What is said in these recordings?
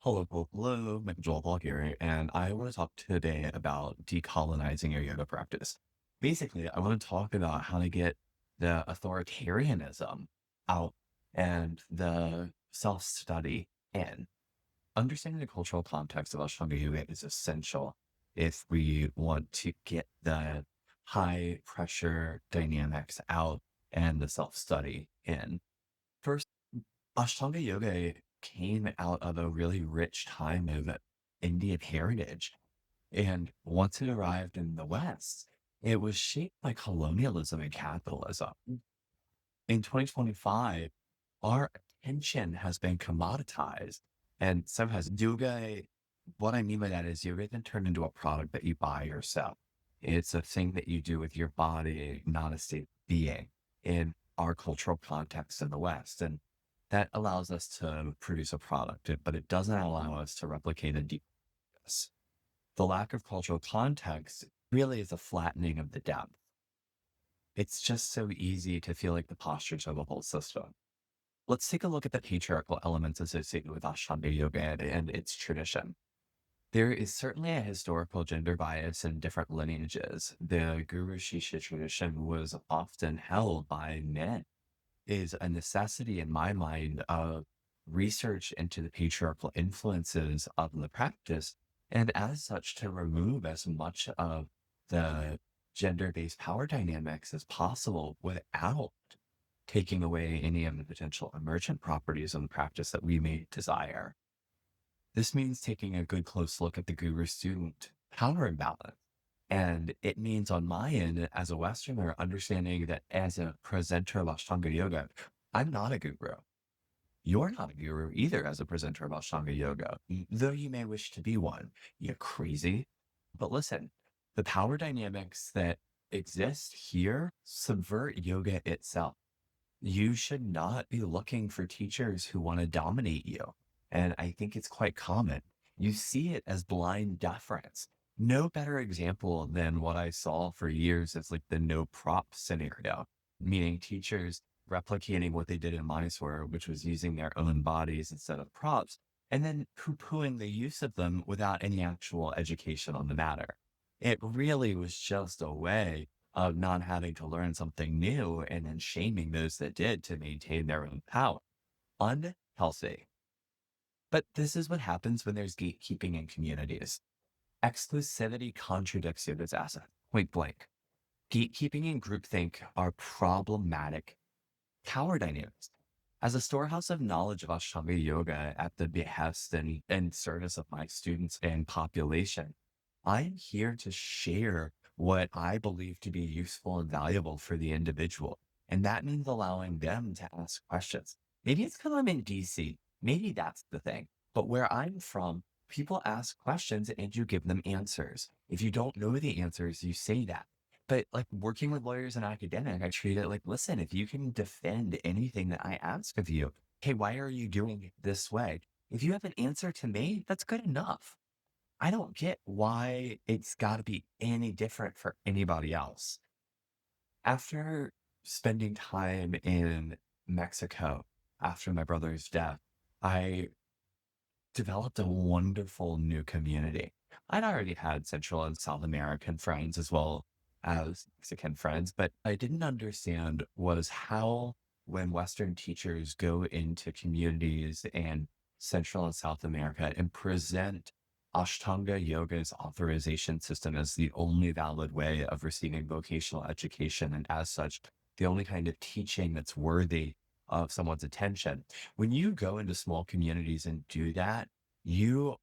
Hello, Joel here, and I want to talk today about decolonizing your yoga practice. Basically, I want to talk about how to get the authoritarianism out and the self-study in. Understanding the cultural context of Ashtanga Yoga is essential if we want to get the high pressure dynamics out and the self-study in. First, Ashtanga Yoga came out of a really rich time of Indian heritage. And once it arrived in the West, it was shaped by colonialism and capitalism. In 2025, our attention has been commoditized. And so has yoga. What I mean by that is yoga then turned into a product that you buy yourself. It's a thing that you do with your body, not a state of being in our cultural context in the West. And that allows us to produce a product, but it doesn't allow us to replicate a deep purpose. The lack of cultural context really is a flattening of the depth. It's just so easy to feel like the postures of the whole system. Let's take a look at the patriarchal elements associated with Ashtanga Yoga and its tradition. There is certainly a historical gender bias in different lineages. The Guru Shishya tradition was often held by men, is a necessity in my mind of research into the patriarchal influences of the practice, and as such, to remove as much of the gender-based power dynamics as possible without taking away any of the potential emergent properties of the practice that we may desire. This means taking a good close look at the guru-student power imbalance. And it means on my end, as a Westerner, understanding that as a presenter of Ashtanga Yoga, I'm not a guru. You're not a guru either as a presenter of Ashtanga Yoga, though you may wish to be one. You crazy. But listen, the power dynamics that exist here subvert yoga itself. You should not be looking for teachers who want to dominate you. And I think it's quite common. You see it as blind deference. No better example than what I saw for years as like the no prop scenario, meaning teachers replicating what they did in Mysore, which was using their own bodies instead of props, and then poo-pooing the use of them without any actual education on the matter. It really was just a way of not having to learn something new and then shaming those that did to maintain their own power. Unhealthy. But this is what happens when there's gatekeeping in communities. Exclusivity contradicts yoga's asset, point blank. Gatekeeping and groupthink are problematic power dynamics. As a storehouse of knowledge of Ashtanga Yoga at the behest and service of my students and population, I am here to share what I believe to be useful and valuable for the individual. And that means allowing them to ask questions. Maybe it's because I'm in DC. Maybe that's the thing. But where I'm from, people ask questions and you give them answers. If you don't know the answers, you say that. But like working with lawyers and academic, I treat it like, listen, if you can defend anything that I ask of you, hey, why are you doing it this way? If you have an answer to me, that's good enough. I don't get why it's got to be any different for anybody else. After spending time in Mexico after my brother's death, I developed a wonderful new community. I'd already had Central and South American friends as well as Mexican friends, but I didn't understand was how when Western teachers go into communities in Central and South America and present Ashtanga Yoga's authorization system as the only valid way of receiving vocational education, and as such, the only kind of teaching that's worthy of someone's attention. When you go into small communities and do that, you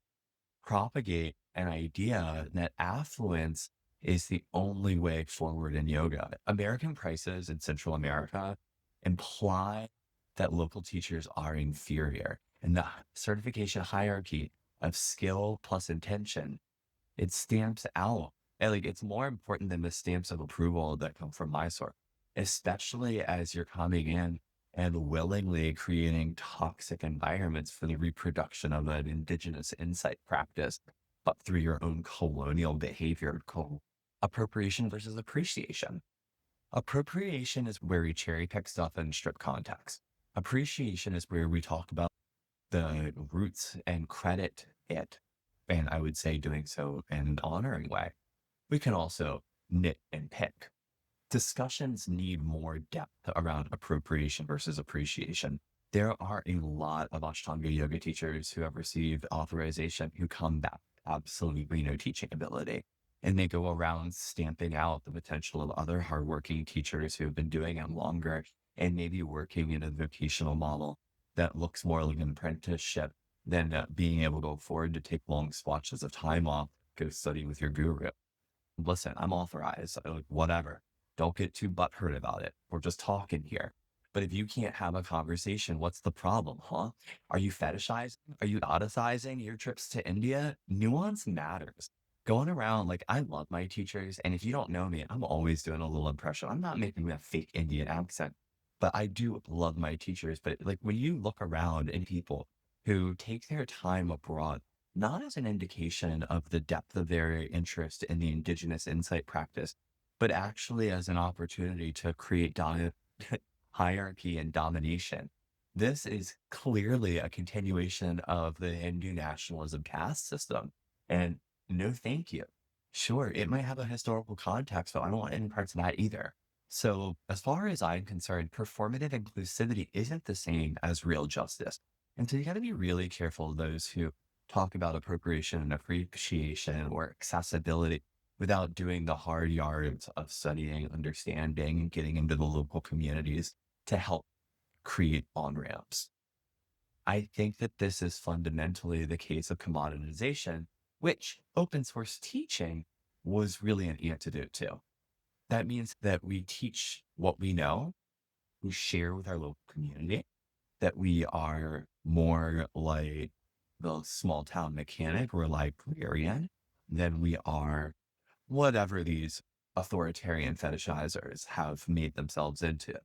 propagate an idea that affluence is the only way forward in yoga. American prices in Central America imply that local teachers are inferior. And the certification hierarchy of skill plus intention, it stamps out. And like it's more important than the stamps of approval that come from Mysore, especially as you're coming in and willingly creating toxic environments for the reproduction of an indigenous insight practice, but through your own colonial behavior called appropriation versus appreciation. Appropriation is where we cherry pick stuff and strip context. Appreciation is where we talk about the roots and credit it, and I would say doing so in an honoring way, we can also nit and pick. Discussions need more depth around appropriation versus appreciation. There are a lot of Ashtanga yoga teachers who have received authorization who come back with absolutely no teaching ability. And they go around stamping out the potential of other hardworking teachers who have been doing it longer and maybe working in a vocational model that looks more like an apprenticeship than being able to afford to take long swatches of time off, go study with your guru. Listen, I'm authorized, like, whatever. Don't get too butthurt about it. We're just talking here. But if you can't have a conversation, what's the problem, huh? Are you fetishizing? Are you eroticizing your trips to India? Nuance matters. Going around, like, I love my teachers, and if you don't know me, I'm always doing a little impression. I'm not making a fake Indian accent, but I do love my teachers. But like when you look around and people who take their time abroad, not as an indication of the depth of their interest in the indigenous insight practice, but actually as an opportunity to create hierarchy and domination. This is clearly a continuation of the Hindu nationalism caste system. And no, thank you. Sure, it might have a historical context, but I don't want any parts of that either. So, as far as I'm concerned, performative inclusivity isn't the same as real justice. And so you got to be really careful of those who talk about appropriation and appreciation or accessibility without doing the hard yards of studying, understanding, and getting into the local communities to help create on-ramps. I think that this is fundamentally the case of commoditization, which open source teaching was really an antidote to. That means that we teach what we know, we share with our local community, that we are more like the small town mechanic or librarian than we are whatever these authoritarian fetishizers have made themselves into.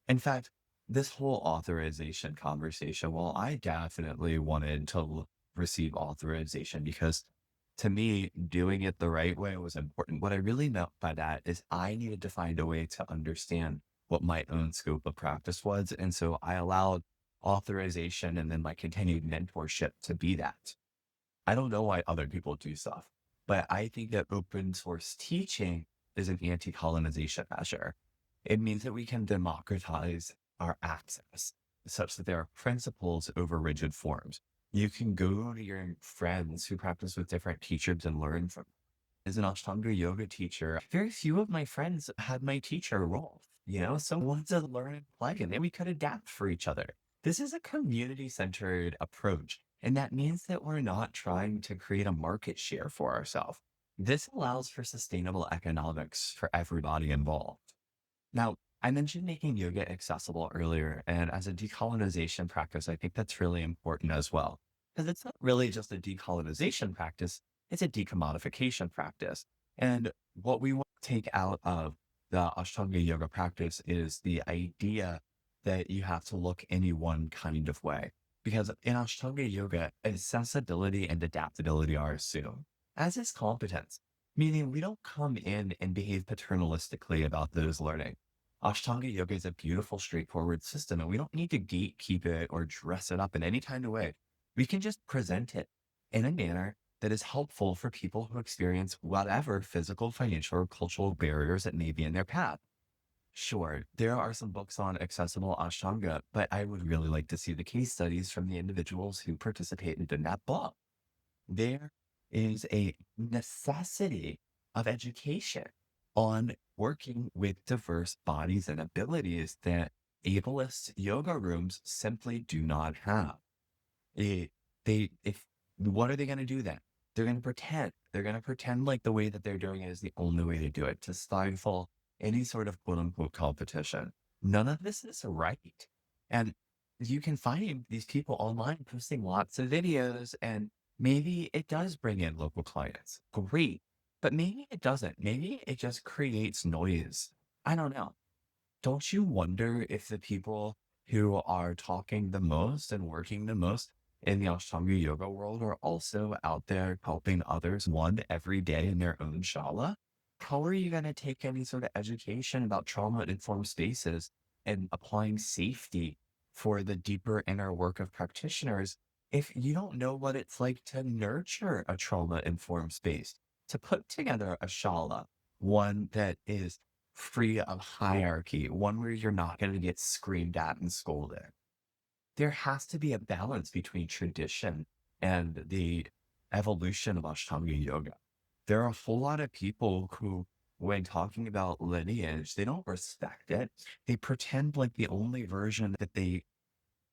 In fact, this whole authorization conversation, well, I definitely wanted to receive authorization because to me, doing it the right way was important. What I really meant by that is I needed to find a way to understand what my own scope of practice was. And so I allowed authorization and then my continued mentorship to be that. I don't know why other people do stuff, but I think that open source teaching is an anti-colonization measure. It means that we can democratize our access such that there are principles over rigid forms. You can go to your friends who practice with different teachers and learn from. As an Ashtanga yoga teacher, very few of my friends had my teacher role, so we wanted to learn and play, and then we could adapt for each other. This is a community-centered approach, and that means that we're not trying to create a market share for ourselves. This allows for sustainable economics for everybody involved. Now, I mentioned making yoga accessible earlier, and as a decolonization practice, I think that's really important as well. Because it's not really just a decolonization practice, it's a decommodification practice. And what we want to take out of the Ashtanga yoga practice is the idea that you have to look any one kind of way. Because in Ashtanga yoga, accessibility and adaptability are assumed, as is competence, meaning we don't come in and behave paternalistically about those learning. Ashtanga yoga is a beautiful, straightforward system, and we don't need to gatekeep it or dress it up in any kind of way. We can just present it in a manner that is helpful for people who experience whatever physical, financial, or cultural barriers that may be in their path. Sure, there are some books on accessible Ashtanga, but I would really like to see the case studies from the individuals who participated in that book. There is a necessity of education on working with diverse bodies and abilities that ableist yoga rooms simply do not have. It, if what are they going to do then? They're going to pretend. They're going to pretend like the way that they're doing it is the only way to do it, to stifle any sort of quote unquote competition. None of this is right. And you can find these people online posting lots of videos, and maybe it does bring in local clients. Great. But maybe it doesn't. Maybe it just creates noise. I don't know. Don't you wonder if the people who are talking the most and working the most in the Ashtanga yoga world are also out there helping others one every day in their own shala? How are you going to take any sort of education about trauma-informed spaces and applying safety for the deeper inner work of practitioners if you don't know what it's like to nurture a trauma-informed space, to put together a shala, one that is free of hierarchy, one where you're not going to get screamed at and scolded. There has to be a balance between tradition and the evolution of Ashtanga Yoga. There are a whole lot of people who, when talking about lineage, they don't respect it. They pretend like the only version that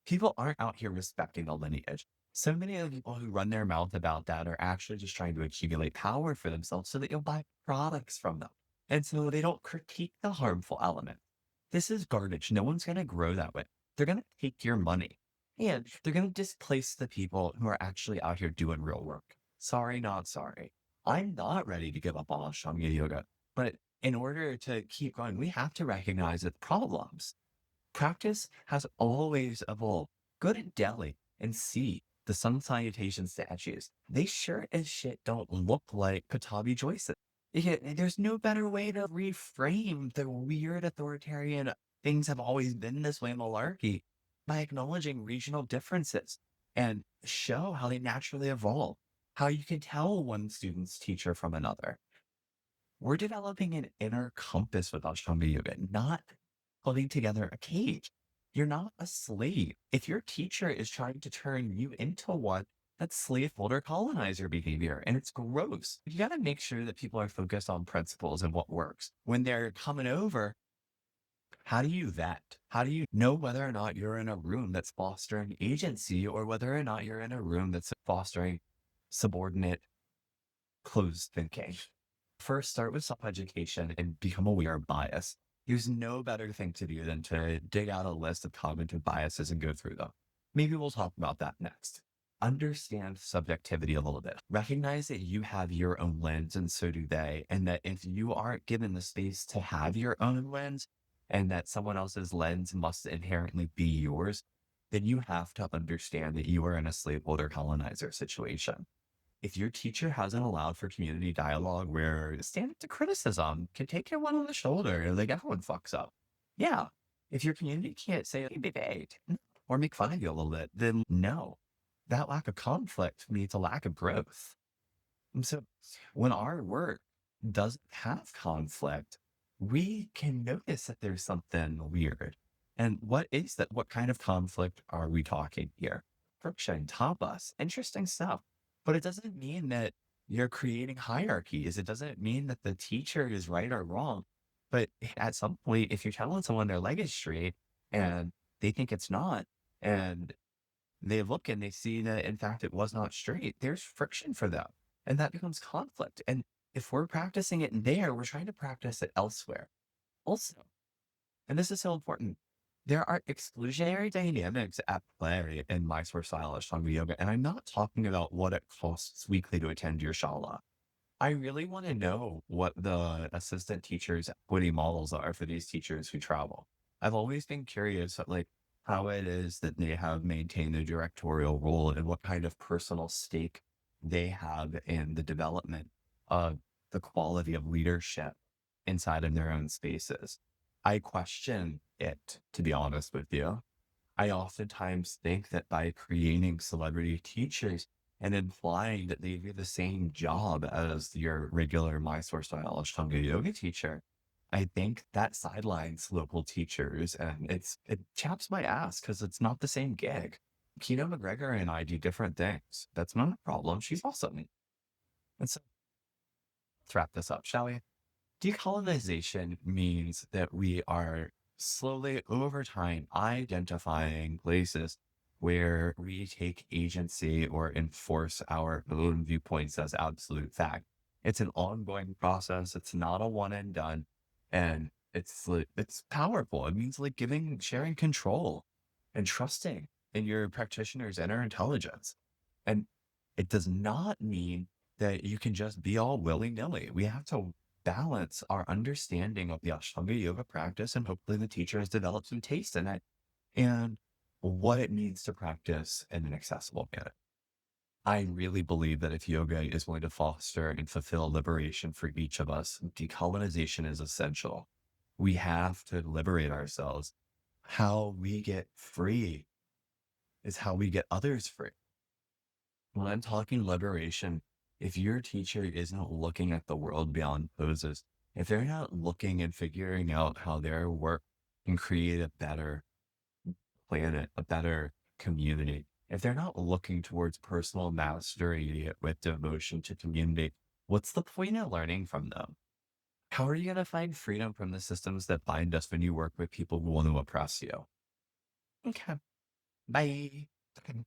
people aren't out here respecting the lineage. So many of the people who run their mouth about that are actually just trying to accumulate power for themselves so that you'll buy products from them. And so they don't critique the harmful element. This is garbage. No one's going to grow that way. They're going to take your money and they're going to displace the people who are actually out here doing real work. Sorry, not sorry. I'm not ready to give up on Ashtanga Yoga, but in order to keep going, we have to recognize its problems. Practice has always evolved. Go to Delhi and see the sun salutation statues. They sure as shit don't look like Katabi joists. There's no better way to reframe the weird authoritarian things have always been this way malarkey by acknowledging regional differences and show how they naturally evolve, how you can tell one student's teacher from another. We're developing an inner compass with Ashtanga Yoga, not putting together a cage. You're not a slave. If your teacher is trying to turn you into one, that's slaveholder colonizer behavior, and it's gross. You got to make sure that people are focused on principles and what works. When they're coming over, how do you vet? How do you know whether or not you're in a room that's fostering agency or whether or not you're in a room that's fostering subordinate closed thinking? First, start with self-education and become aware of bias. There's no better thing to do than to dig out a list of cognitive biases and go through them. Maybe we'll talk about that next. Understand subjectivity a little bit. Recognize that you have your own lens and so do they. And that if you aren't given the space to have your own lens and that someone else's lens must inherently be yours, then you have to understand that you are in a slaveholder colonizer situation. If your teacher hasn't allowed for community dialogue where stand up to criticism can take your one on the shoulder, like everyone fucks up. Yeah. If your community can't say, hey, baby, or make fun of you a little bit, then no. That lack of conflict means a lack of growth. And so when our work doesn't have conflict, we can notice that there's something weird. And what is that? What kind of conflict are we talking here? Friction, tapas, interesting stuff. But it doesn't mean that you're creating hierarchies. It doesn't mean that the teacher is right or wrong. But at some point, if you're telling someone their leg is straight and they think it's not, and they look and they see that, in fact, it was not straight, there's friction for them. And that becomes conflict. And if we're practicing it there, we're trying to practice it elsewhere. Also, and this is so important, there are exclusionary dynamics at play in Mysore style Ashtanga Yoga. And I'm not talking about what it costs weekly to attend your shala. I really want to know what the assistant teachers' equity models are for these teachers who travel. I've always been curious at like how it is that they have maintained a directorial role and what kind of personal stake they have in the development of the quality of leadership inside of their own spaces. I question it, to be honest with you. I oftentimes think that by creating celebrity teachers and implying that they do the same job as your regular Mysore style Ashtanga yoga teacher, I think that sidelines local teachers and it chaps my ass because it's not the same gig. Kino McGregor and I do different things. That's not a problem. She's awesome. And so let's wrap this up, shall we? Decolonization means that we are slowly over time identifying places where we take agency or enforce our own viewpoints as absolute fact. It's an ongoing process. It's not a one and done. And it's powerful. It means like sharing control and trusting in your practitioner's inner intelligence. And it does not mean that you can just be all willy-nilly. We have to balance our understanding of the Ashtanga yoga practice, and hopefully the teacher has developed some taste in it and what it means to practice in an accessible manner. I really believe that if yoga is going to foster and fulfill liberation for each of us, decolonization is essential. We have to liberate ourselves. How we get free is how we get others free. When I'm talking liberation, if your teacher isn't looking at the world beyond poses, if they're not looking and figuring out how their work can create a better planet, a better community, if they're not looking towards personal mastery with devotion to community, what's the point of learning from them? How are you going to find freedom from the systems that bind us when you work with people who want to oppress you? Okay. Bye.